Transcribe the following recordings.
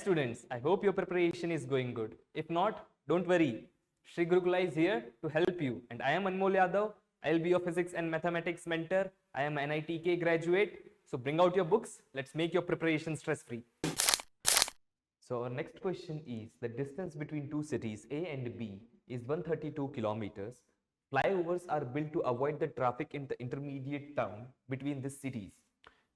students, I hope your preparation is going good. If not, don't worry. Sri Gurukula is here to help you. And I am Anmol Yadav. I will be your physics and mathematics mentor. I am an NEET graduate. So bring out your books. Let's make your preparation stress-free. So our next question is, the distance between two cities A and B is 132 kilometers. Flyovers are built to avoid the traffic in the intermediate town between these cities.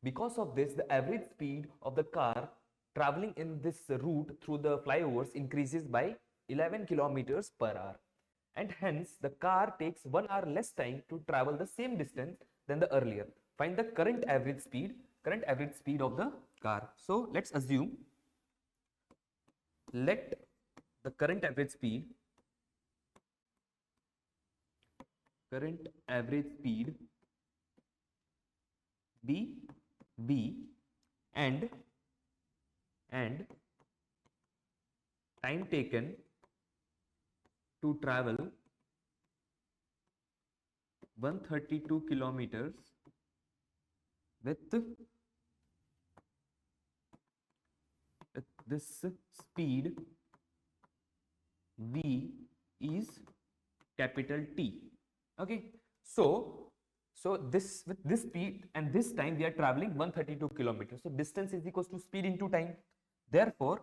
Because of this, the average speed of the car traveling in this route through the flyovers increases by 11 kilometers per hour. And hence, the car takes 1 hour less time to travel the same distance than the earlier. Find the current average speed of the car. So let's assume, let the current average speed be V and time taken to travel 132 kilometers with this speed V is capital T. Okay, so this, with this speed and this time we are traveling 132 kilometers. So distance is equals to speed into time. Therefore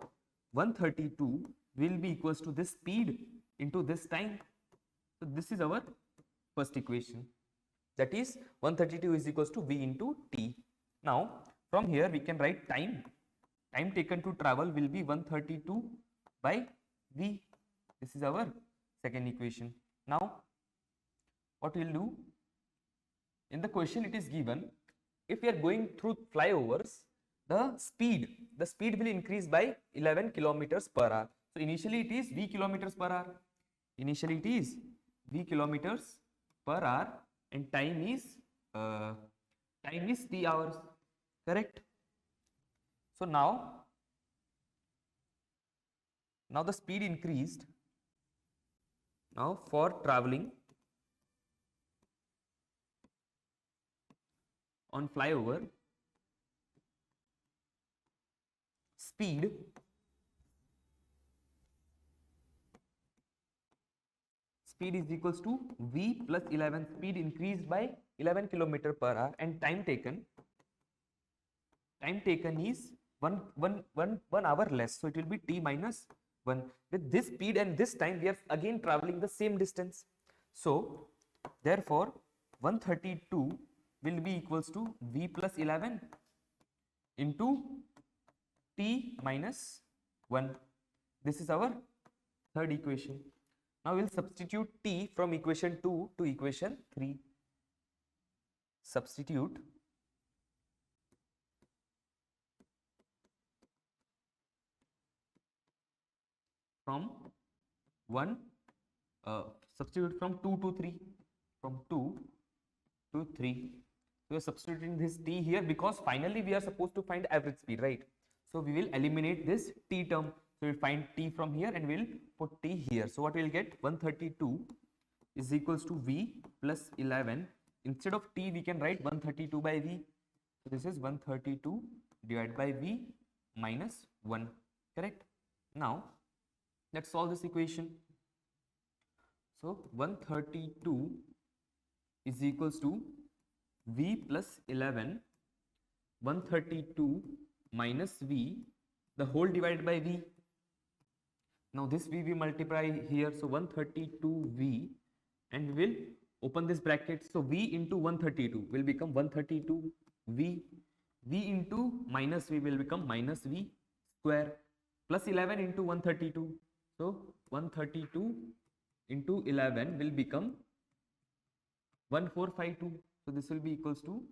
132 will be equals to this speed into this time. So this is our first equation. That is 132 is equals to V into T. Now from here we can write time taken to travel will be 132 by V. This is our second equation. Now what we will do, in the question it is given, if we are going through flyovers, the speed will increase by 11 kilometers per hour. So initially it is V kilometers per hour. Initially it is V kilometers per hour and time is T hours. Correct? So now the speed increased. Now for traveling on flyover, speed is equals to V plus 11. Speed increased by 11 kilometer per hour and time taken is one hour less. So it will be T minus 1. With this speed and this time we are again traveling the same distance. So therefore 132 will be equals to V plus 11 into T minus 1. This is our third equation. Now we will substitute T from equation 2 to equation 3. Substitute from 2 to 3. From 2 to 3. We are substituting this T here because finally we are supposed to find average speed, right? So we will eliminate this T term. So we will find T from here and we will put T here. So what we will get, 132 is equals to V plus 11. Instead of T we can write 132 by V. So this is 132 divided by V minus 1. Correct? Now let's solve this equation. So 132 is equals to V plus 11, 132 minus V, the whole divided by V. Now this V we multiply here, so 132 V, and we will open this bracket. So V into 132 will become 132 V. V into minus V will become minus V square, plus 11 into 132. So 132 into 11 will become 1452. So this will be equals to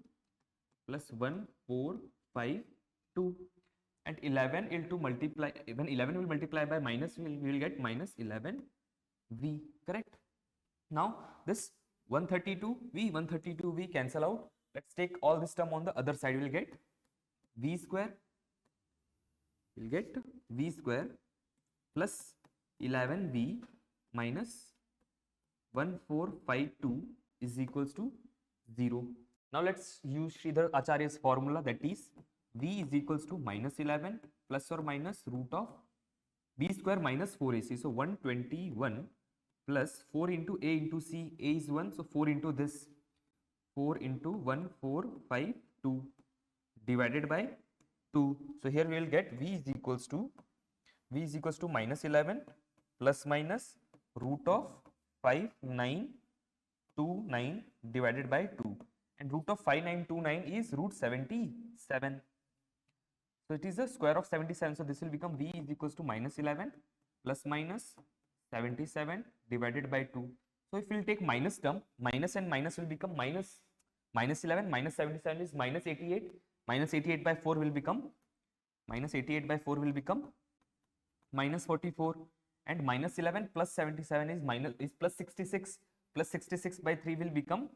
plus 1452, and 11 into multiply, when 11 will multiply by minus, we will get minus 11 V. Correct? Now this 132 V cancel out. Let's take all this term on the other side. We will get V square. We will get V square plus 11V minus 1452 is equals to 0. Now let's use Sridhar Acharya's formula, that is V is equals to minus 11 plus or minus root of B square minus 4AC. So 121 plus 4 into A into C. A is 1. So 4 into this. 4 into 1, 4, 5, 2 divided by 2. So here we will get V is equals to minus 11 plus minus root of 5, 9, 2, 9 divided by 2. And root of 5929 is root 77. So it is the square of 77. So this will become V is equals to minus 11 plus minus 77 divided by 2. So if we will take minus term, minus and minus will become minus 11, minus 77 is minus 88. Minus 88 by 4 will become minus 44, and minus 11 plus 77 is plus 66. Plus 66 by 3 will become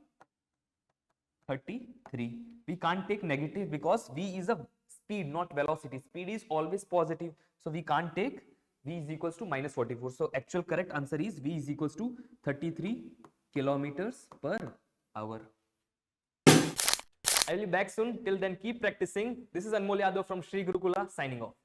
33. We can't take negative because V is a speed, not velocity. Speed is always positive. So we can't take V is equals to minus 44. So actual correct answer is V is equals to 33 kilometers per hour. I will be back soon. Till then, keep practicing. This is Anmol Yadav from Sri Gurukula signing off.